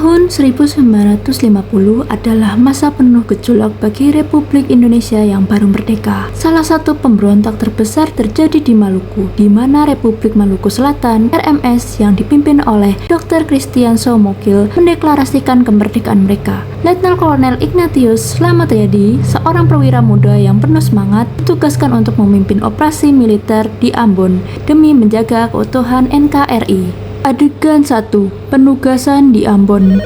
Tahun 1950 adalah masa penuh gejolak bagi Republik Indonesia yang baru merdeka. Salah satu pemberontak terbesar terjadi di Maluku, di mana Republik Maluku Selatan (RMS) yang dipimpin oleh Dr. Christian Somogyl mendeklarasikan kemerdekaan mereka. Letnan Kolonel Ignatius Slametriyadi, seorang perwira muda yang penuh semangat, ditugaskan untuk memimpin operasi militer di Ambon demi menjaga keutuhan NKRI. Adegan 1. Penugasan di Ambon.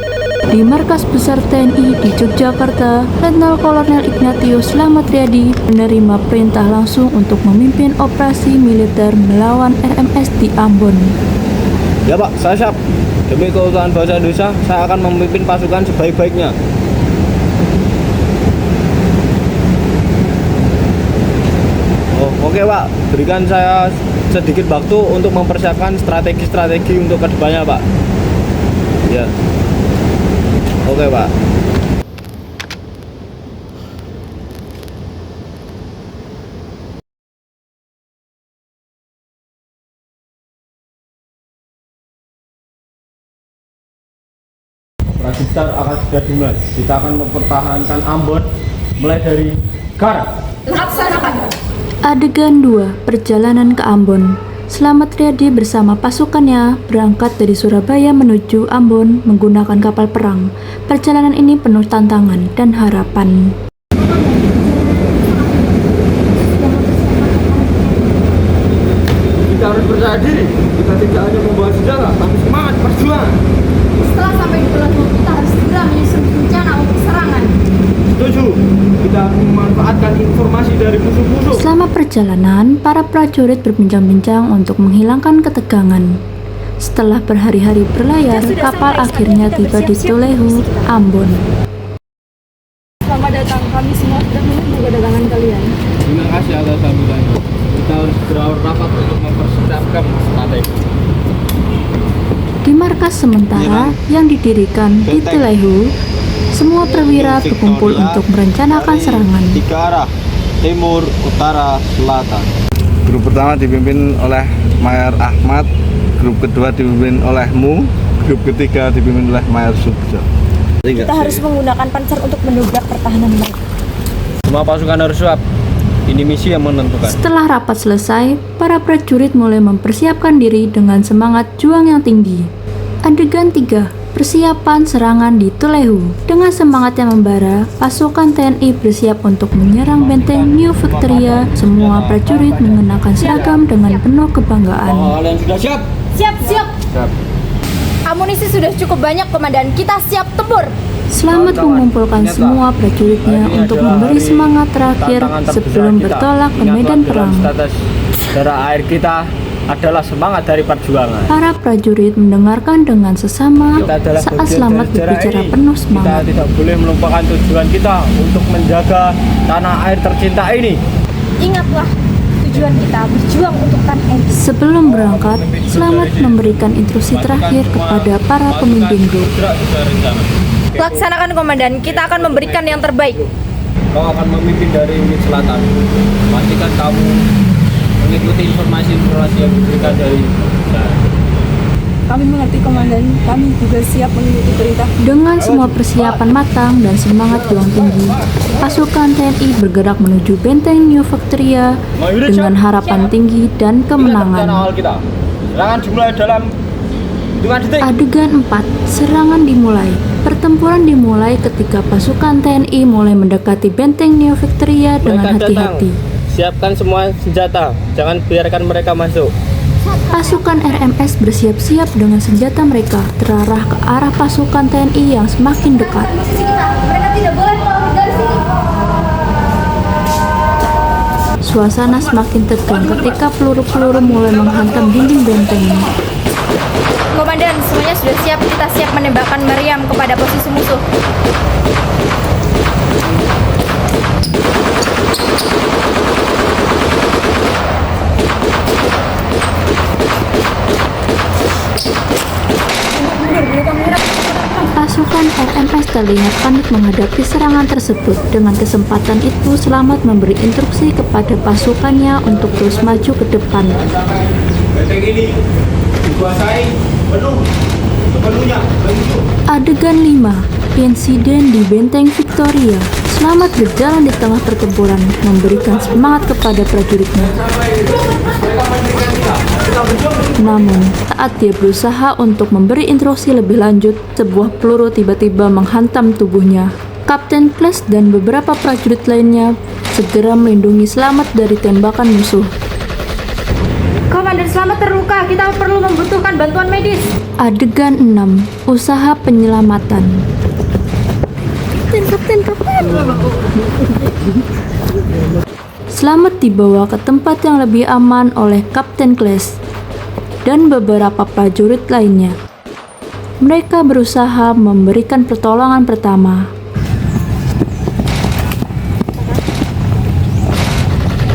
Di markas besar TNI di Yogyakarta, Letnan Kolonel Ignatius Slametriyadi menerima perintah langsung untuk memimpin operasi militer melawan RMS di Ambon. Ya Pak, saya siap. Demi keutuhan bangsa Indonesia, saya akan memimpin pasukan sebaik-baiknya. Oke Pak, berikan saya sedikit waktu untuk mempersiapkan strategi untuk kedepannya Pak. Ya. Oke Pak. Operasi besar akan sudah dimulai. Kita akan mempertahankan Ambon mulai dari sekarang. Laksanakan. Adegan 2. Perjalanan ke Ambon. Slametriyadi bersama pasukannya berangkat dari Surabaya menuju Ambon menggunakan kapal perang. Perjalanan ini penuh tantangan dan harapan. Kita harus percaya diri. Kita tidak hanya membawa senjata, tapi semangat perjuangan. Setelah sampai di Pulau kita harus segera menyusun rencana untuk serangan. Setuju. Kita memanfaatkan informasi dari musuh-musuh. Selama perjalanan, para prajurit berbincang-bincang untuk menghilangkan ketegangan. Setelah berhari-hari berlayar, kapal akhirnya tiba di Tulehu, Ambon. Selamat datang, kami semua sudah menunggu kedatangan kalian. Terima kasih atas sambutannya. Kita harus segera rapat untuk mempersiapkan strategi. Di markas sementara yang didirikan di Tulehu, semua perwira berkumpul untuk merencanakan serangan. 3 arah, timur, utara, selatan. Grup pertama dipimpin oleh Mayor Ahmad, grup kedua dipimpin oleh Mu, grup ketiga dipimpin oleh Mayor Subjo. Kita harus menggunakan panser untuk mendobrak pertahanan mereka. Semua pasukan harus siap. Ini misi yang menentukan. Setelah rapat selesai, para prajurit mulai mempersiapkan diri dengan semangat juang yang tinggi. Adegan 3. Persiapan serangan di Tulehu. Dengan semangat yang membara, pasukan TNI bersiap untuk menyerang benteng New Victoria. Semua prajurit mengenakan seragam dengan penuh kebanggaan. Kalian sudah siap? Siap. Siap. Amunisi sudah cukup banyak, Komandan. Kita siap tempur. Selamat mengumpulkan semua prajuritnya untuk memberi semangat terakhir sebelum bertolak ke medan perang. Darah air kita adalah semangat dari perjuangan. Para prajurit mendengarkan dengan sesama saat Slamet berbicara penuh Kita semangat. tidak boleh melupakan tujuan kita untuk menjaga tanah air tercinta ini. Ingatlah, tujuan kita berjuang untuk tanah air. Sebelum berangkat, Slamet memberikan instruksi terakhir kepada para pemimpin grup. Laksanakan, Komandan. Kita akan memberikan yang terbaik. Kau akan memimpin dari unit selatan. Pastikan kamu mengikuti informasi yang diberikan dari saya. Kami mengerti, Komandan. Kami juga siap mengikuti perintah. Dengan semua persiapan matang dan semangat juang tinggi, pasukan TNI bergerak menuju benteng New Victoria dengan harapan tinggi dan kemenangan. Serangan dimulai dalam hitungan detik. Adegan 4. Serangan dimulai. Pertempuran dimulai ketika pasukan TNI mulai mendekati benteng New Victoria dengan hati-hati. Siapkan semua senjata, jangan biarkan mereka masuk. Pasukan RMS bersiap-siap dengan senjata mereka terarah ke arah pasukan TNI yang semakin dekat. Mereka tidak boleh melarikan dari sini. Suasana semakin tegang ketika peluru-peluru mulai menghantam dinding benteng. Komandan, semuanya sudah siap. Kita siap menembakkan meriam kepada posisi musuh. Pasukan RMS terlihat panik menghadapi serangan tersebut. Dengan kesempatan itu, Slamet memberi instruksi kepada pasukannya untuk terus maju ke depan. Benteng ini dikuasai penuh Adegan 5. Insiden di Benteng Victoria. Selamat berjalan di tengah pertempuran, memberikan semangat kepada prajuritnya. Namun, saat dia berusaha untuk memberi instruksi lebih lanjut, sebuah peluru tiba-tiba menghantam tubuhnya. Kapten Clash dan beberapa prajurit lainnya segera melindungi Selamat dari tembakan musuh. Komandan Selamat terluka, kita perlu membutuhkan bantuan medis. Adegan 6. Usaha penyelamatan. Kapten. Selamat dibawa ke tempat yang lebih aman oleh Kapten Clash dan beberapa prajurit lainnya. Mereka berusaha memberikan pertolongan pertama.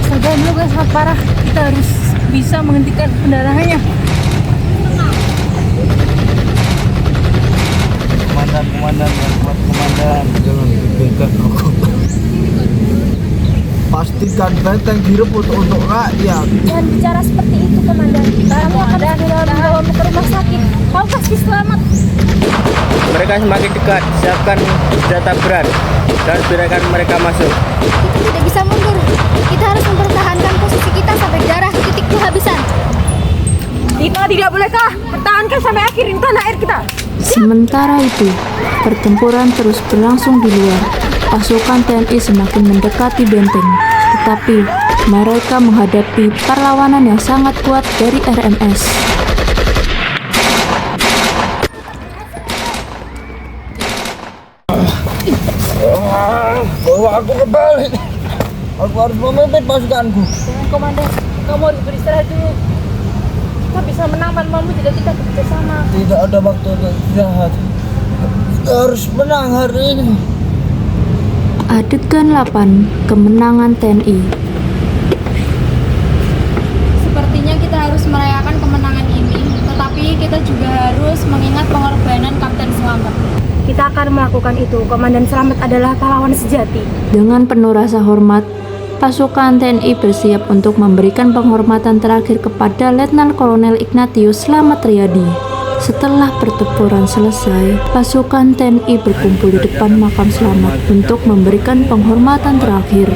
Keadaan luka sangat parah, kita harus bisa menghentikan pendarahannya. Komandan, yang kuat komandan. Jangan diberikan aku. Pastikan benteng direbut untuk rakyat. Jangan bicara seperti itu, Komandan. Kamu akan dibawa ke rumah sakit. Kau pasti selamat. Mereka semakin dekat, siapkan senjata berat dan biarkan mereka masuk. Kita tidak bisa mundur. Kita harus mempertahankan posisi kita sampai darah titik kehabisan. Kita tidak bolehkah pertahankan sampai akhir di tanah air kita. Sementara itu, pertempuran terus berlangsung di luar. Pasukan TNI semakin mendekati benteng, tetapi mereka menghadapi perlawanan yang sangat kuat dari RMS. Bawa aku kembali. Aku harus memimpin pasukanku. Jangan, Komandan, kamu harus beristirahat dulu. Kita bisa menang tanpamu jika kita bekerjasama. Tidak ada waktu untuk istirahat. Kita harus menang hari ini. Adegan 8. Kemenangan TNI. Sepertinya kita harus merayakan kemenangan ini, tetapi kita juga harus mengingat pengorbanan Kapten Selamat. Kita akan melakukan itu. Komandan Selamat adalah pahlawan sejati. Dengan penuh rasa hormat, pasukan TNI bersiap untuk memberikan penghormatan terakhir kepada Letnan Kolonel Ignatius Slamet Riyadi. Setelah pertempuran selesai, pasukan TNI berkumpul di depan makam Selamat untuk memberikan penghormatan terakhir.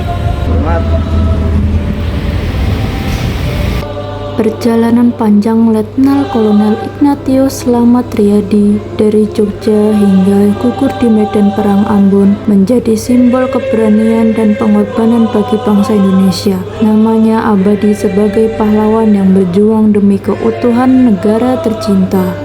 Perjalanan panjang Letnan Kolonel Ignatius Slamet Riyadi dari Jogja hingga gugur di medan perang Ambon menjadi simbol keberanian dan pengorbanan bagi bangsa Indonesia. Namanya abadi sebagai pahlawan yang berjuang demi keutuhan negara tercinta.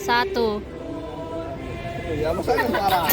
Satu. Ya, masanya sekarang.